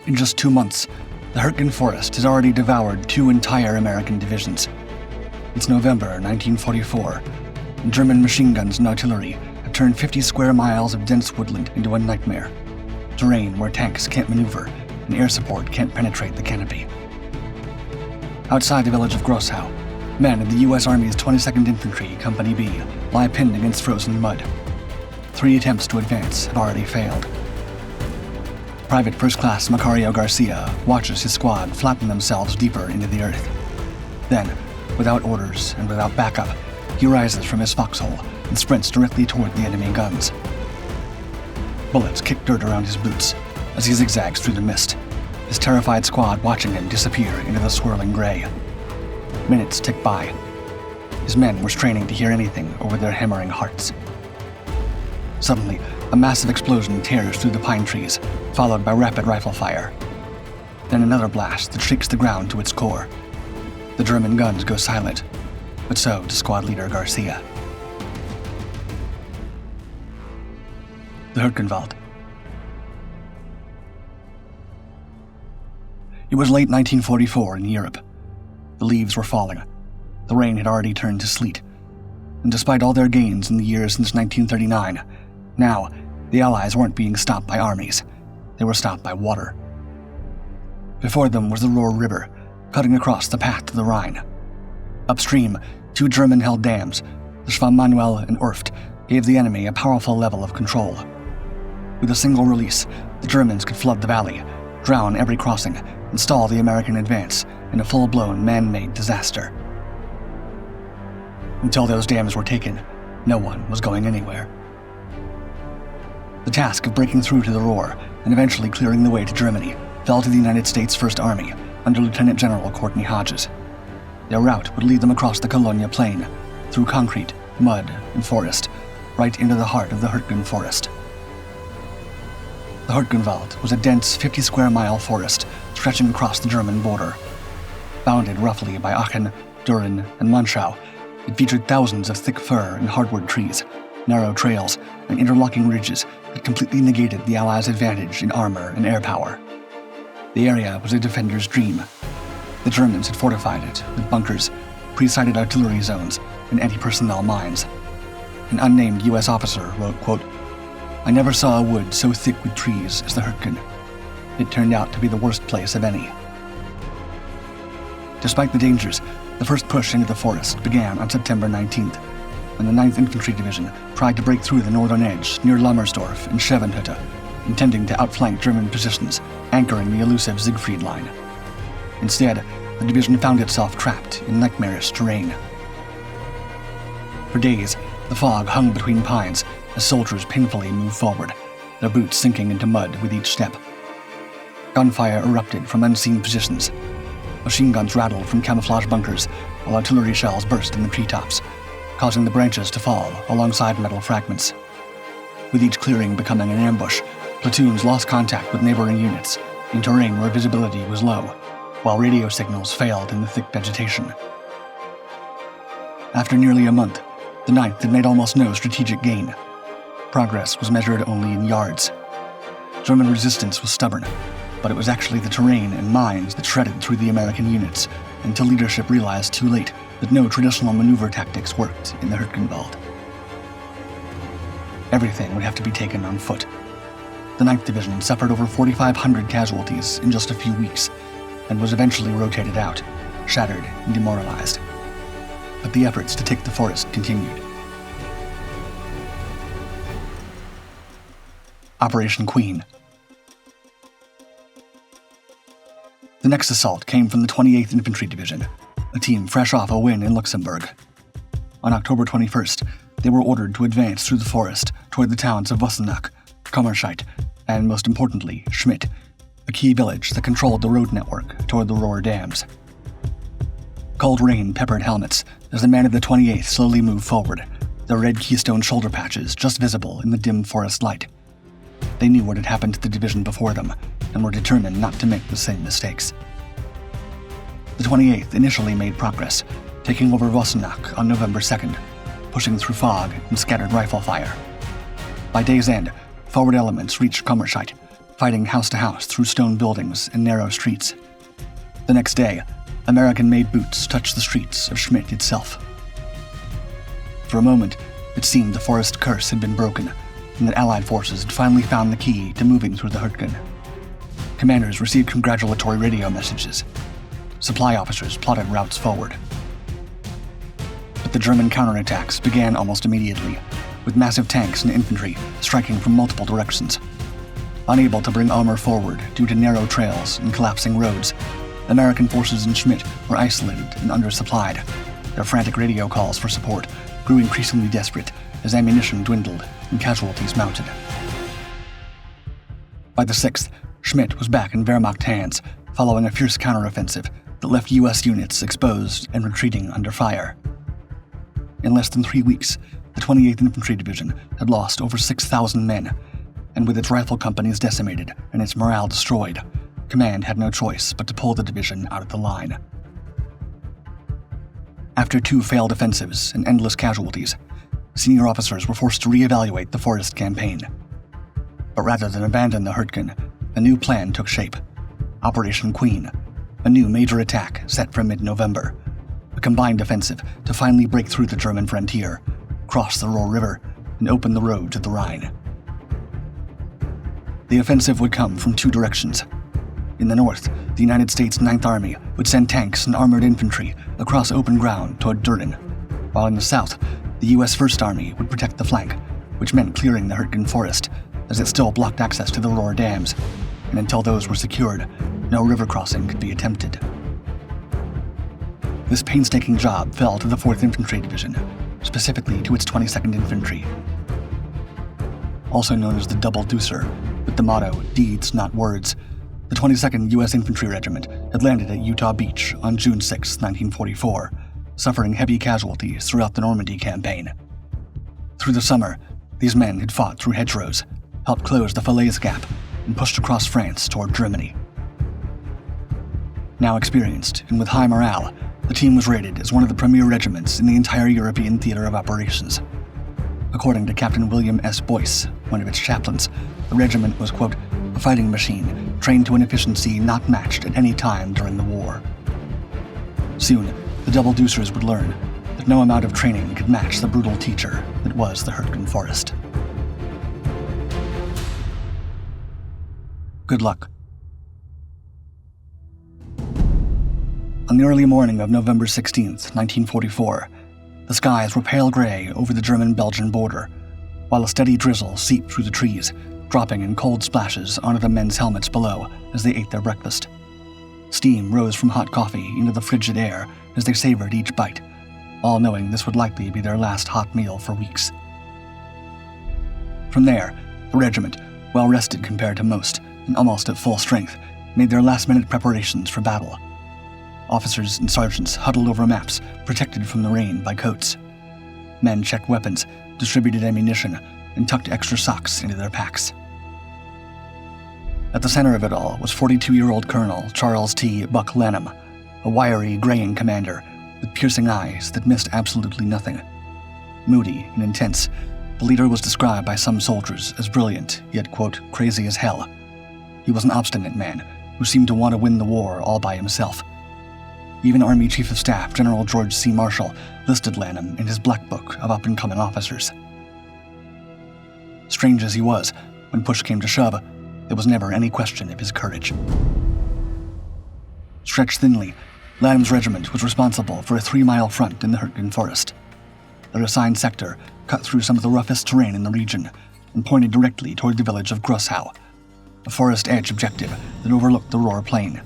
In just 2 months, the Hürtgen Forest has already devoured 2 entire American divisions. It's November 1944, and German machine guns and artillery have turned 50 square miles of dense woodland into a nightmare. Terrain where tanks can't maneuver and air support can't penetrate the canopy. Outside the village of Grosshau, men of the U.S. Army's 22nd Infantry Company B lie pinned against frozen mud. 3 attempts to advance have already failed. Private First Class Macario Garcia watches his squad flatten themselves deeper into the earth. Then, without orders and without backup, he rises from his foxhole and sprints directly toward the enemy guns. Bullets kick dirt around his boots as he zigzags through the mist, his terrified squad watching him disappear into the swirling gray. Minutes tick by. His men were straining to hear anything over their hammering hearts. Suddenly, a massive explosion tears through the pine trees, followed by rapid rifle fire. Then another blast that shakes the ground to its core. The German guns go silent, but so does squad leader Garcia. The Hürtgenwald. It was late 1944 in Europe. The leaves were falling. The rain had already turned to sleet. And despite all their gains in the years since 1939, now, the Allies weren't being stopped by armies. They were stopped by water. Before them was the Ruhr River, cutting across the path to the Rhine. Upstream, 2 German-held dams, the Schwamm-Manuel and Urft, gave the enemy a powerful level of control. With a single release, the Germans could flood the valley, drown every crossing, and stall the American advance in a full-blown man-made disaster. Until those dams were taken, no one was going anywhere. The task of breaking through to the Ruhr and eventually clearing the way to Germany fell to the United States First Army under Lieutenant General Courtney Hodges. Their route would lead them across the Colonia Plain, through concrete, mud, and forest, right into the heart of the Hürtgen Forest. The Hürtgenwald was a dense 50-square-mile forest stretching across the German border. Bounded roughly by Aachen, Düren, and Manschau, it featured thousands of thick fir and hardwood trees, narrow trails, and interlocking ridges that completely negated the Allies' advantage in armor and air power. The area was a defender's dream. The Germans had fortified it with bunkers, pre-sighted artillery zones, and anti-personnel mines. An unnamed U.S. officer wrote, quote, "I never saw a wood so thick with trees as the Hürtgen. It turned out to be the worst place of any." Despite the dangers, the first push into the forest began on September 19th, when the 9th Infantry Division tried to break through the northern edge near Lammersdorf and Schevenhütte, intending to outflank German positions anchoring the elusive Siegfried Line. Instead, the division found itself trapped in nightmarish terrain. For days, the fog hung between pines as soldiers painfully moved forward, their boots sinking into mud with each step. Gunfire erupted from unseen positions. Machine guns rattled from camouflage bunkers, while artillery shells burst in the treetops, causing the branches to fall alongside metal fragments. With each clearing becoming an ambush, platoons lost contact with neighboring units in terrain where visibility was low, while radio signals failed in the thick vegetation. After nearly a month, the 9th had made almost no strategic gain. Progress was measured only in yards. German resistance was stubborn, but it was actually the terrain and mines that shredded through the American units until leadership realized too late that no traditional maneuver tactics worked in the Hürtgenwald. Everything would have to be taken on foot. The 9th Division suffered over 4,500 casualties in just a few weeks and was eventually rotated out, shattered and demoralized. But the efforts to take the forest continued. Operation Queen. The next assault came from the 28th Infantry Division, a team fresh off a win in Luxembourg. On October 21st, they were ordered to advance through the forest toward the towns of Wassenach, Kammerscheid, and most importantly, Schmidt, a key village that controlled the road network toward the Ruhr dams. Cold rain peppered helmets as the men of the 28th slowly moved forward, their red keystone shoulder patches just visible in the dim forest light. They knew what had happened to the division before them and were determined not to make the same mistakes. The 28th initially made progress, taking over Wassenach on November 2nd, pushing through fog and scattered rifle fire. By day's end, forward elements reached Kammerscheid, fighting house to house through stone buildings and narrow streets. The next day, American-made boots touched the streets of Schmidt itself. For a moment, it seemed the forest curse had been broken, and that Allied forces had finally found the key to moving through the Hürtgen. Commanders received congratulatory radio messages. Supply officers plotted routes forward. But the German counterattacks began almost immediately, with massive tanks and infantry striking from multiple directions. Unable to bring armor forward due to narrow trails and collapsing roads, American forces in Schmidt were isolated and undersupplied. Their frantic radio calls for support grew increasingly desperate as ammunition dwindled and casualties mounted. By the 6th, Schmidt was back in Wehrmacht hands, following a fierce counteroffensive that left U.S. units exposed and retreating under fire. In less than 3 weeks, the 28th Infantry Division had lost over 6,000 men, and with its rifle companies decimated and its morale destroyed, command had no choice but to pull the division out of the line. After 2 failed offensives and endless casualties, senior officers were forced to reevaluate the Forest campaign. But rather than abandon the Hürtgen, a new plan took shape. Operation Queen, a new major attack set for mid-November, a combined offensive to finally break through the German frontier, cross the Ruhr River, and open the road to the Rhine. The offensive would come from 2 directions. In the north, the United States Ninth Army would send tanks and armored infantry across open ground toward Durden, while in the south, the U.S. First Army would protect the flank, which meant clearing the Hürtgen Forest, as it still blocked access to the Ruhr dams, and until those were secured, no river crossing could be attempted. This painstaking job fell to the 4th Infantry Division, specifically to its 22nd Infantry. Also known as the Double Deucer, with the motto, "Deeds, not words," the 22nd U.S. Infantry Regiment had landed at Utah Beach on June 6, 1944, suffering heavy casualties throughout the Normandy campaign. Through the summer, these men had fought through hedgerows, helped close the Falaise Gap, and pushed across France toward Germany. Now experienced, and with high morale, the team was rated as one of the premier regiments in the entire European theater of operations. According to Captain William S. Boyce, one of its chaplains, the regiment was, quote, a fighting machine trained to an efficiency not matched at any time during the war. Soon, the Double Deucers would learn that no amount of training could match the brutal teacher that was the Hürtgen Forest. Good luck. On the early morning of November 16th, 1944, the skies were pale gray over the German-Belgian border, while a steady drizzle seeped through the trees, dropping in cold splashes onto the men's helmets below as they ate their breakfast. Steam rose from hot coffee into the frigid air as they savored each bite, all knowing this would likely be their last hot meal for weeks. From there, the regiment, well rested compared to most, and almost at full strength, made their last-minute preparations for battle. Officers and sergeants huddled over maps, protected from the rain by coats. Men checked weapons, distributed ammunition, and tucked extra socks into their packs. At the center of it all was 42-year-old Colonel Charles T. Buck Lanham, a wiry, graying commander with piercing eyes that missed absolutely nothing. Moody and intense, the leader was described by some soldiers as brilliant, yet, quote, crazy as hell. He was an obstinate man who seemed to want to win the war all by himself. Even Army Chief of Staff General George C. Marshall listed Lanham in his Black Book of up-and-coming officers. Strange as he was, when push came to shove, there was never any question of his courage. Stretched thinly, Lanham's regiment was responsible for a 3-mile front in the Hürtgen Forest. Their assigned sector cut through some of the roughest terrain in the region and pointed directly toward the village of Grosshau, a forest edge objective that overlooked the Ruhr Plain.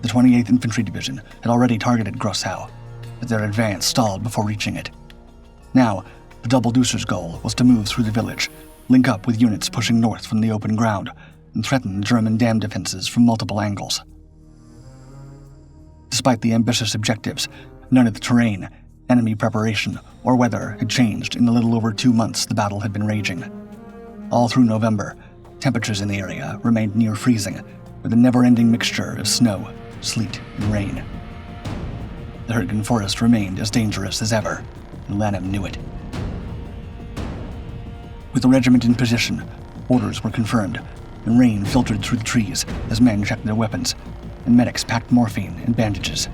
The 28th Infantry Division had already targeted Grosshau, but their advance stalled before reaching it. Now, the Double Deucer's goal was to move through the village, link up with units pushing north from the open ground, and threaten German dam defenses from multiple angles. Despite the ambitious objectives, none of the terrain, enemy preparation, or weather had changed in the little over 2 months the battle had been raging. All through November, temperatures in the area remained near freezing, with a never-ending mixture of snow, sleet, and rain. The Hürtgen Forest remained as dangerous as ever, and Lanham knew it. With the regiment in position, orders were confirmed, and rain filtered through the trees as men checked their weapons, and medics packed morphine and bandages.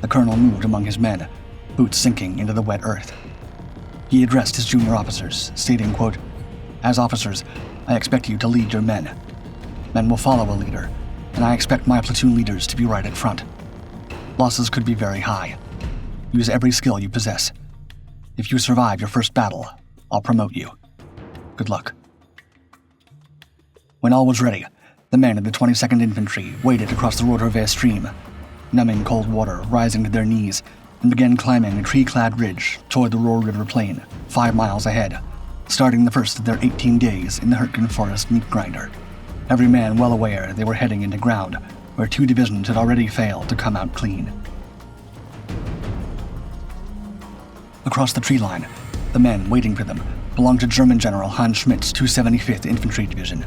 The colonel moved among his men, boots sinking into the wet earth. He addressed his junior officers, stating, quote, "As officers, I expect you to lead your men. Men will follow a leader, and I expect my platoon leaders to be right at front. Losses could be very high. Use every skill you possess. If you survive your first battle, I'll promote you. Good luck." When all was ready, the men of the 22nd Infantry waded across the Rotorve stream, numbing cold water rising to their knees, and began climbing a tree-clad ridge toward the Roar River Plain, 5 miles ahead, starting the first of their 18 days in the Hürtgen Forest meat grinder, every man well aware they were heading into ground where 2 divisions had already failed to come out clean. Across the tree line, the men waiting for them belonged to German General Hans Schmidt's 275th Infantry Division.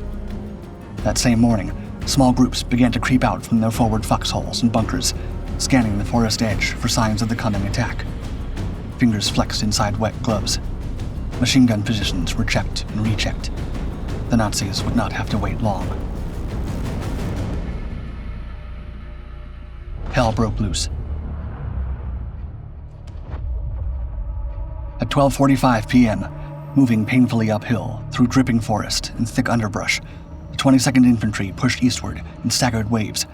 That same morning, small groups began to creep out from their forward foxholes and bunkers, scanning the forest edge for signs of the coming attack. Fingers flexed inside wet gloves. Machine gun positions were checked and rechecked. The Nazis would not have to wait long. Hell broke loose. At 12:45 p.m., moving painfully uphill through dripping forest and thick underbrush, the 22nd Infantry pushed eastward in staggered waves,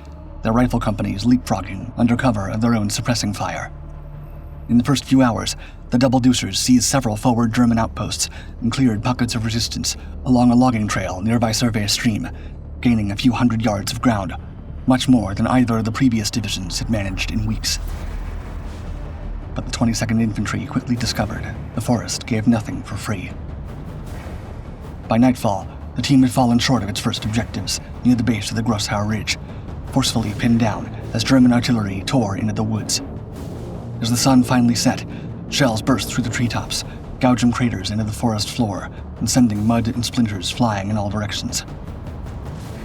their rifle companies leapfrogging under cover of their own suppressing fire. In the first few hours, the double-deucers seized several forward German outposts and cleared pockets of resistance along a logging trail nearby Survey Stream, gaining a few hundred yards of ground, much more than either of the previous divisions had managed in weeks. But the 22nd Infantry quickly discovered the forest gave nothing for free. By nightfall, the team had fallen short of its first objectives near the base of the Grosshau Ridge, forcefully pinned down as German artillery tore into the woods. As the sun finally set, shells burst through the treetops, gouging craters into the forest floor and sending mud and splinters flying in all directions.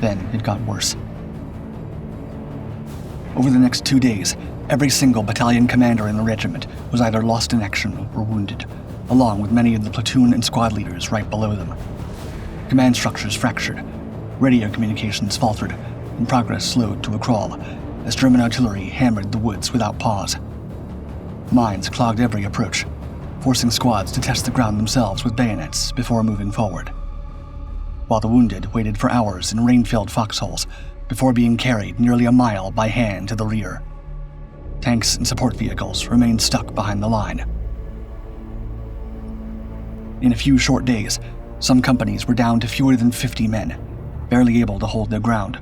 Then it got worse. Over the next 2 days, every single battalion commander in the regiment was either lost in action or wounded, along with many of the platoon and squad leaders right below them. Command structures fractured, radio communications faltered, and progress slowed to a crawl as German artillery hammered the woods without pause. Mines clogged every approach, forcing squads to test the ground themselves with bayonets before moving forward, while the wounded waited for hours in rain-filled foxholes before being carried nearly a mile by hand to the rear. Tanks and support vehicles remained stuck behind the line. In a few short days, some companies were down to fewer than 50 men, barely able to hold their ground,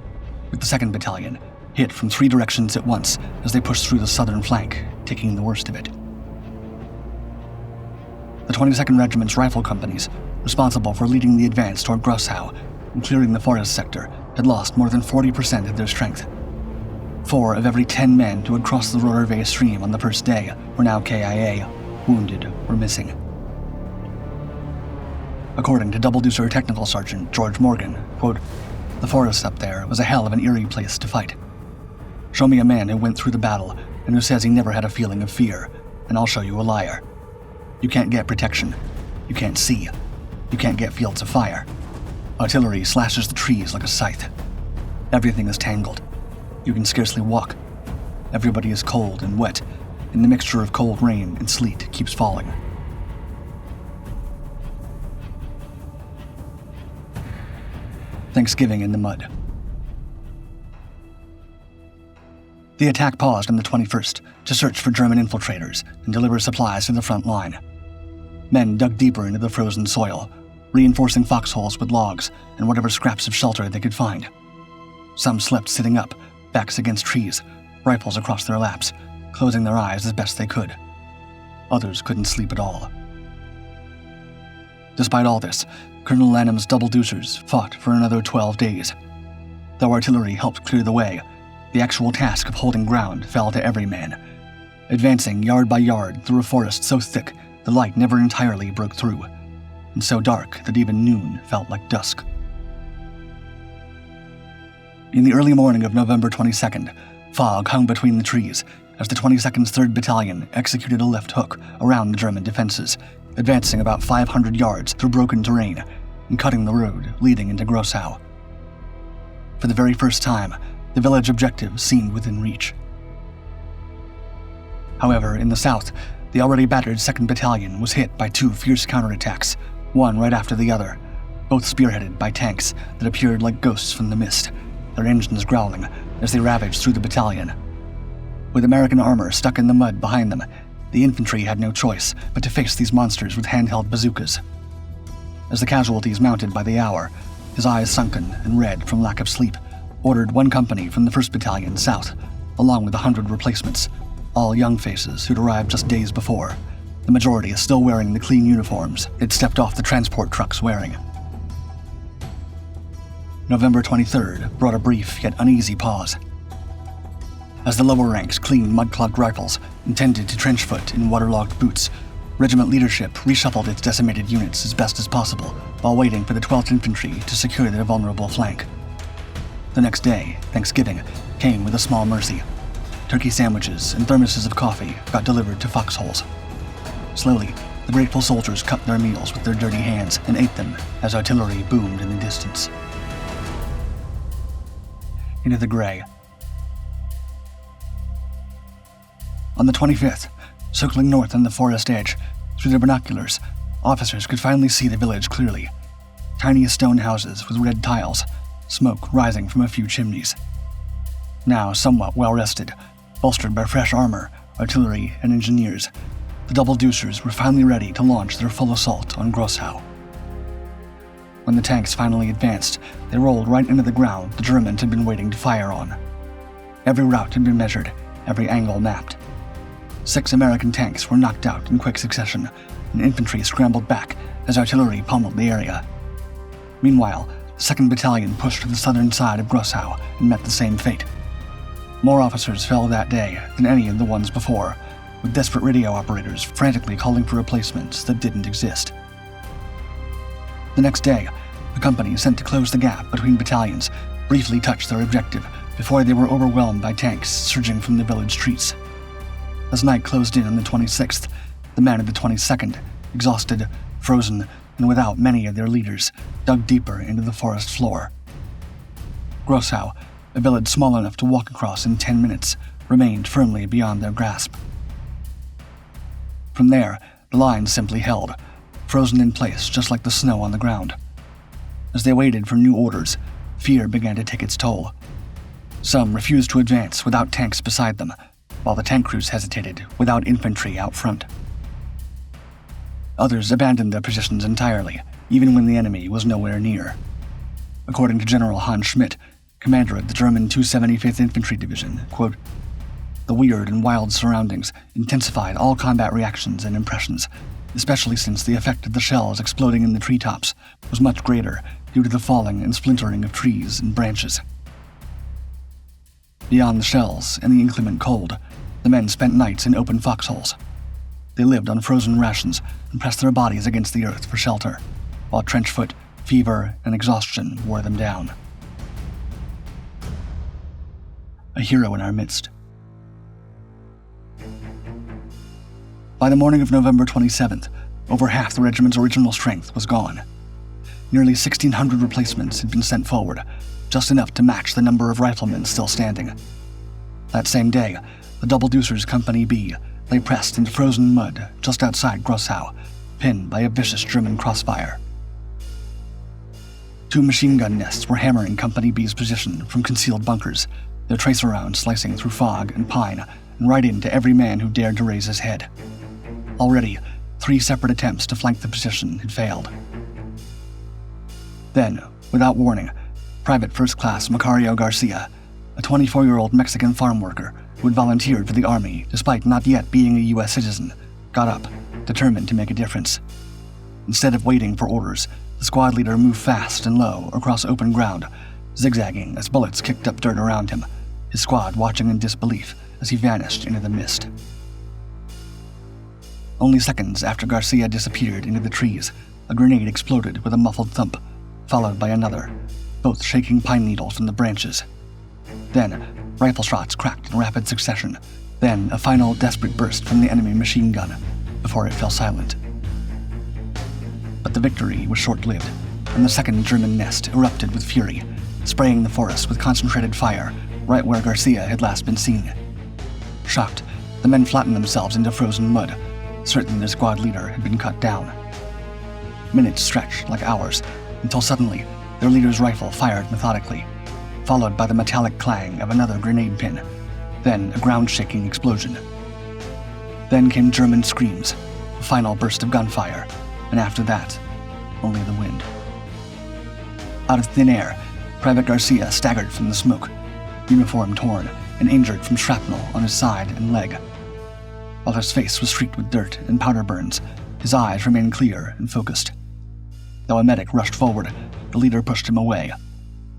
with the 2nd Battalion hit from 3 directions at once as they pushed through the southern flank, taking the worst of it. The 22nd Regiment's rifle companies, responsible for leading the advance toward Grosshau and clearing the forest sector, had lost more than 40% of their strength. 4 of every 10 men who had crossed the Rotorve stream on the first day were now KIA, wounded or missing. According to Double-Deucer Technical Sergeant George Morgan, quote, "The forest up there was a hell of an eerie place to fight. Show me a man who went through the battle and who says he never had a feeling of fear, and I'll show you a liar. You can't get protection. You can't see. You can't get fields of fire. Artillery slashes the trees like a scythe. Everything is tangled. You can scarcely walk. Everybody is cold and wet, and the mixture of cold rain and sleet keeps falling." Thanksgiving in the mud. The attack paused on the 21st to search for German infiltrators and deliver supplies to the front line. Men dug deeper into the frozen soil, reinforcing foxholes with logs and whatever scraps of shelter they could find. Some slept sitting up, backs against trees, rifles across their laps, closing their eyes as best they could. Others couldn't sleep at all. Despite all this, Colonel Lanham's double-deucers fought for another 12 days. Though artillery helped clear the way, the actual task of holding ground fell to every man, advancing yard by yard through a forest so thick the light never entirely broke through, and so dark that even noon felt like dusk. In the early morning of November 22nd, fog hung between the trees as the 22nd's 3rd Battalion executed a left hook around the German defenses, advancing about 500 yards through broken terrain and cutting the road leading into Grosshau. For the very first time, the village objective seemed within reach. However, in the south, the already battered 2nd Battalion was hit by 2 fierce counterattacks, one right after the other, both spearheaded by tanks that appeared like ghosts from the mist, their engines growling as they ravaged through the battalion. With American armor stuck in the mud behind them, the infantry had no choice but to face these monsters with handheld bazookas. As the casualties mounted by the hour, his eyes sunken and red from lack of sleep, ordered 1 company from the 1st Battalion south, along with 100 replacements, all young faces who'd arrived just days before, the majority still wearing the clean uniforms they'd stepped off the transport trucks wearing. November 23rd brought a brief yet uneasy pause. As the lower ranks cleaned mud-clogged rifles intended to trench foot in waterlogged boots, regiment leadership reshuffled its decimated units as best as possible while waiting for the 12th Infantry to secure their vulnerable flank. The next day, Thanksgiving, came with a small mercy. Turkey sandwiches and thermoses of coffee got delivered to foxholes. Slowly, the grateful soldiers cut their meals with their dirty hands and ate them as artillery boomed in the distance. Into the gray. On the 25th, circling north on the forest edge, through their binoculars, officers could finally see the village clearly. Tiny stone houses with red tiles, smoke rising from a few chimneys. Now somewhat well-rested, bolstered by fresh armor, artillery, and engineers, the double deucers were finally ready to launch their full assault on Grosshau. When the tanks finally advanced, they rolled right into the ground the Germans had been waiting to fire on. Every route had been measured, every angle mapped. 6 American tanks were knocked out in quick succession, and infantry scrambled back as artillery pummeled the area. Meanwhile, the 2nd Battalion pushed to the southern side of Grosshau and met the same fate. More officers fell that day than any of the ones before, with desperate radio operators frantically calling for replacements that didn't exist. The next day, the company sent to close the gap between battalions briefly touched their objective before they were overwhelmed by tanks surging from the village streets. As night closed in on the 26th, the men of the 22nd, exhausted, frozen, and without many of their leaders, dug deeper into the forest floor. Grosshau, a village small enough to walk across in 10 minutes, remained firmly beyond their grasp. From there, the lines simply held, frozen in place just like the snow on the ground. As they waited for new orders, fear began to take its toll. Some refused to advance without tanks beside them, while the tank crews hesitated without infantry out front. Others abandoned their positions entirely, even when the enemy was nowhere near. According to General Hans Schmidt, commander of the German 275th Infantry Division, quote, "The weird and wild surroundings intensified all combat reactions and impressions, especially since the effect of the shells exploding in the treetops was much greater due to the falling and splintering of trees and branches." Beyond the shells and the inclement cold, the men spent nights in open foxholes. They lived on frozen rations and pressed their bodies against the earth for shelter, while trench foot, fever, and exhaustion wore them down. A hero in our midst. By the morning of November 27th, over half the regiment's original strength was gone. Nearly 1,600 replacements had been sent forward, just enough to match the number of riflemen still standing. That same day, the Double Deucers Company B lay pressed into frozen mud just outside Grosshau, pinned by a vicious German crossfire. 2 machine gun nests were hammering Company B's position from concealed bunkers, their tracer rounds slicing through fog and pine and right into every man who dared to raise his head. Already, 3 separate attempts to flank the position had failed. Then, without warning, Private First Class Macario Garcia, a 24-year-old Mexican farm worker who had volunteered for the army despite not yet being a U.S. citizen, got up, determined to make a difference. Instead of waiting for orders, the squad leader moved fast and low across open ground, zigzagging as bullets kicked up dirt around him, his squad watching in disbelief as he vanished into the mist. Only seconds after Garcia disappeared into the trees, a grenade exploded with a muffled thump, followed by another, both shaking pine needles from the branches. Then, rifle shots cracked in rapid succession, then a final desperate burst from the enemy machine gun, before it fell silent. But the victory was short-lived, and the second German nest erupted with fury, spraying the forest with concentrated fire right where Garcia had last been seen. Shocked, the men flattened themselves into frozen mud, certain their squad leader had been cut down. Minutes stretched like hours, until suddenly their leader's rifle fired methodically, followed by the metallic clang of another grenade pin, then a ground-shaking explosion. Then came German screams, a final burst of gunfire, and after that, only the wind. Out of thin air, Private Garcia staggered from the smoke, uniform torn and injured from shrapnel on his side and leg. While his face was streaked with dirt and powder burns, his eyes remained clear and focused. Though a medic rushed forward, the leader pushed him away.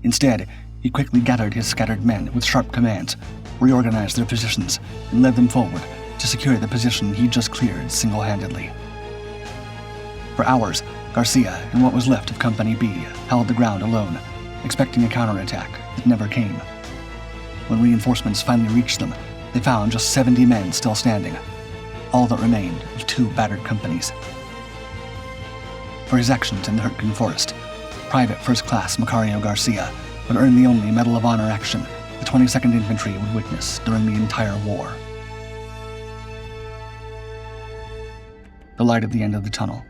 Instead, he quickly gathered his scattered men with sharp commands, reorganized their positions, and led them forward to secure the position he'd just cleared single-handedly. For hours, Garcia and what was left of Company B held the ground alone, expecting a counterattack that never came. When reinforcements finally reached them, they found just 70 men still standing, all that remained of 2 battered companies. For his actions in the Hürtgen Forest, Private First Class Macario Garcia would earn the only Medal of Honor action the 22nd Infantry would witness during the entire war. The light at the end of the tunnel.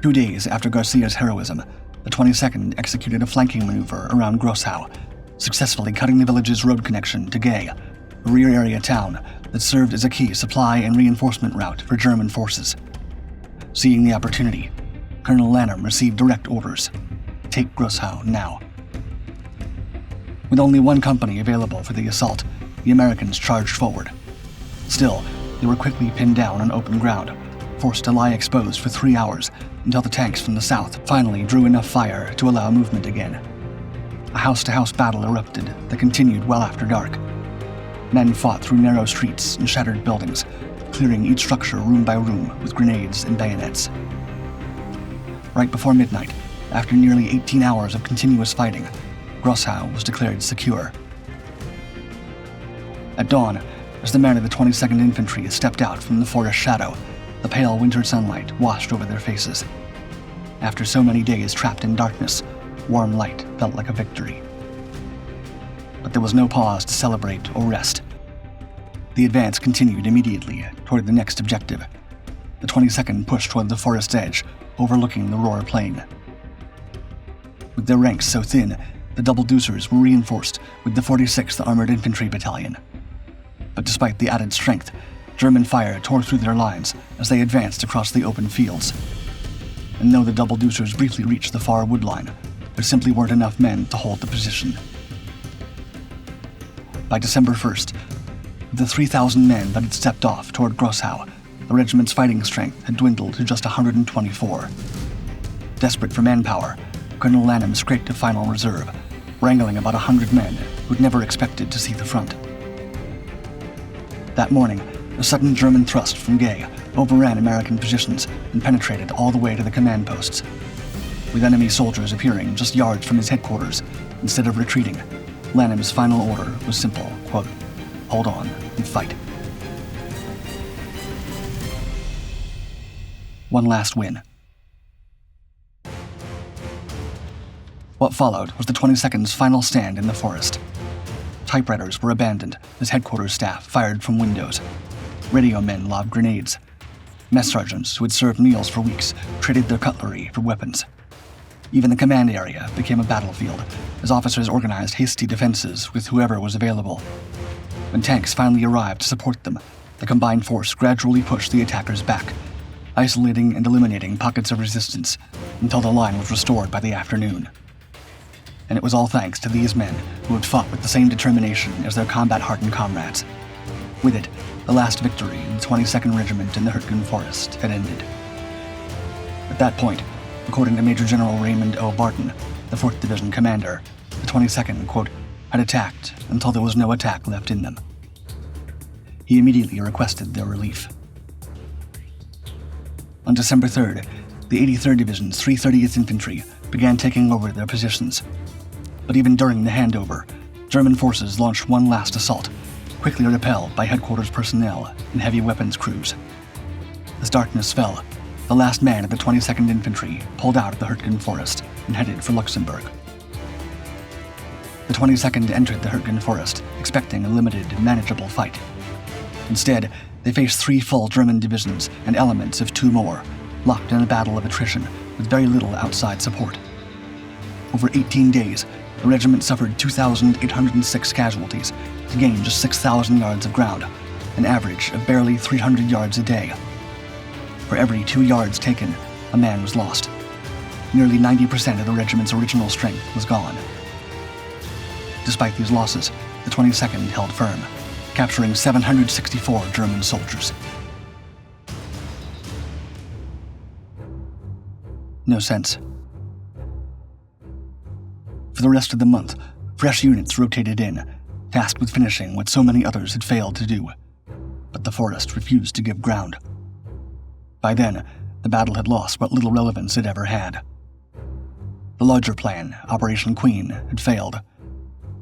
2 days after Garcia's heroism, the 22nd executed a flanking maneuver around Grosshau, successfully cutting the village's road connection to Gay, a rear area town that served as a key supply and reinforcement route for German forces. Seeing the opportunity, Colonel Lanham received direct orders: take Grosshau now. With only 1 company available for the assault, the Americans charged forward. Still, they were quickly pinned down on open ground, forced to lie exposed for 3 hours until the tanks from the south finally drew enough fire to allow movement again. A house-to-house battle erupted that continued well after dark. Men fought through narrow streets and shattered buildings, clearing each structure room by room with grenades and bayonets. Right before midnight, after nearly 18 hours of continuous fighting, Grosshau was declared secure. At dawn, as the men of the 22nd Infantry stepped out from the forest shadow, the pale winter sunlight washed over their faces. After so many days trapped in darkness, warm light felt like a victory. But there was no pause to celebrate or rest. The advance continued immediately toward the next objective. The 22nd pushed toward the forest's edge, overlooking the Ruhr Plain. With their ranks so thin, the double deucers were reinforced with the 46th Armored Infantry Battalion. But despite the added strength, German fire tore through their lines as they advanced across the open fields. And though the double deucers briefly reached the far wood line, there simply weren't enough men to hold the position. By December 1st, of the 3,000 men that had stepped off toward Grosshau, the regiment's fighting strength had dwindled to just 124. Desperate for manpower, Colonel Lanham scraped a final reserve, wrangling about 100 men who'd never expected to see the front. That morning, a sudden German thrust from Gay overran American positions and penetrated all the way to the command posts. With enemy soldiers appearing just yards from his headquarters, instead of retreating, Lanham's final order was simple, quote, "Hold on and fight." One last win. What followed was the 22nd's final stand in the forest. Typewriters were abandoned as headquarters staff fired from windows. Radio men lobbed grenades. Mess sergeants who had served meals for weeks traded their cutlery for weapons. Even the command area became a battlefield as officers organized hasty defenses with whoever was available. When tanks finally arrived to support them, the combined force gradually pushed the attackers back, isolating and eliminating pockets of resistance until the line was restored by the afternoon. And it was all thanks to these men who had fought with the same determination as their combat-hardened comrades. With it, the last victory in the 22nd Regiment in the Hürtgen Forest had ended. At that point, according to Major General Raymond O. Barton, the 4th Division commander, the 22nd, quote, had attacked until there was no attack left in them. He immediately requested their relief. On December 3rd, the 83rd Division's 330th Infantry began taking over their positions. But even during the handover, German forces launched one last assault, quickly repelled by headquarters personnel and heavy weapons crews. As darkness fell, the last man of the 22nd Infantry pulled out of the Hürtgen Forest and headed for Luxembourg. The 22nd entered the Hürtgen Forest, expecting a limited, manageable fight. Instead, they faced 3 full German divisions and elements of 2 more, locked in a battle of attrition with very little outside support. Over 18 days, the regiment suffered 2,806 casualties to gain just 6,000 yards of ground, an average of barely 300 yards a day. For every 2 yards taken, a man was lost. Nearly 90% of the regiment's original strength was gone. Despite these losses, the 22nd held firm, capturing 764 German soldiers. No sense. For the rest of the month, fresh units rotated in, tasked with finishing what so many others had failed to do. But the forest refused to give ground. By then, the battle had lost what little relevance it ever had. The larger plan, Operation Queen, had failed.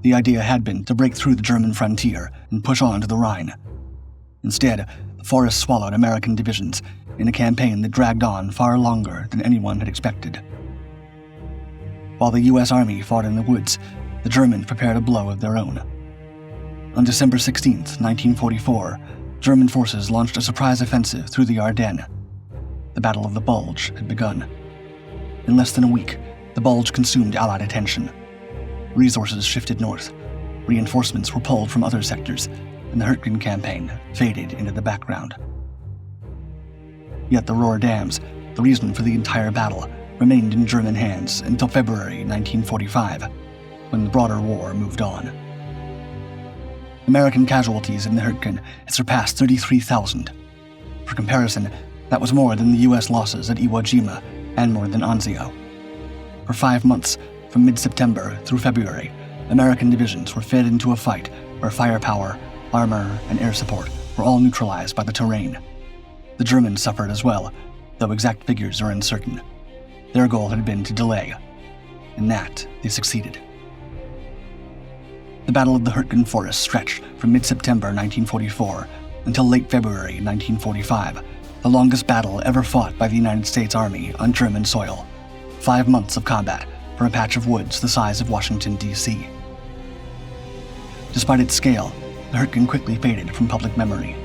The idea had been to break through the German frontier and push on to the Rhine. Instead, the forest swallowed American divisions in a campaign that dragged on far longer than anyone had expected. While the U.S. Army fought in the woods, the Germans prepared a blow of their own. On December 16, 1944, German forces launched a surprise offensive through the Ardennes. The Battle of the Bulge had begun. In less than a week, the Bulge consumed Allied attention. Resources shifted north, reinforcements were pulled from other sectors, and the Hürtgen campaign faded into the background. Yet the Ruhr dams, the reason for the entire battle, remained in German hands until February 1945, when the broader war moved on. American casualties in the Hürtgen had surpassed 33,000. For comparison, that was more than the U.S. losses at Iwo Jima and more than Anzio. For 5 months, from mid-September through February, American divisions were fed into a fight where firepower, armor, and air support were all neutralized by the terrain. The Germans suffered as well, though exact figures are uncertain. Their goal had been to delay. In that, they succeeded. The Battle of the Hürtgen Forest stretched from mid-September 1944 until late February 1945, the longest battle ever fought by the United States Army on German soil. 5 months of combat for a patch of woods the size of Washington, D.C. Despite its scale, the Hürtgen quickly faded from public memory.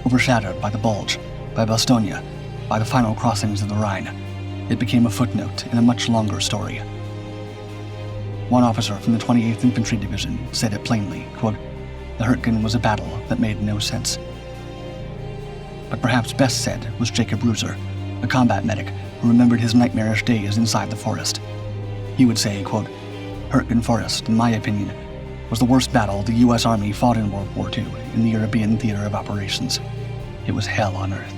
Overshadowed by the Bulge, by Bastogne, by the final crossings of the Rhine, it became a footnote in a much longer story. One officer from the 28th Infantry Division said it plainly, quote, "The Hürtgen was a battle that made no sense." But perhaps best said was Jacob Ruser, a combat medic who remembered his nightmarish days inside the forest. He would say, quote, "Hürtgen Forest, in my opinion, was the worst battle the U.S. Army fought in World War II in the European theater of operations. It was hell on earth."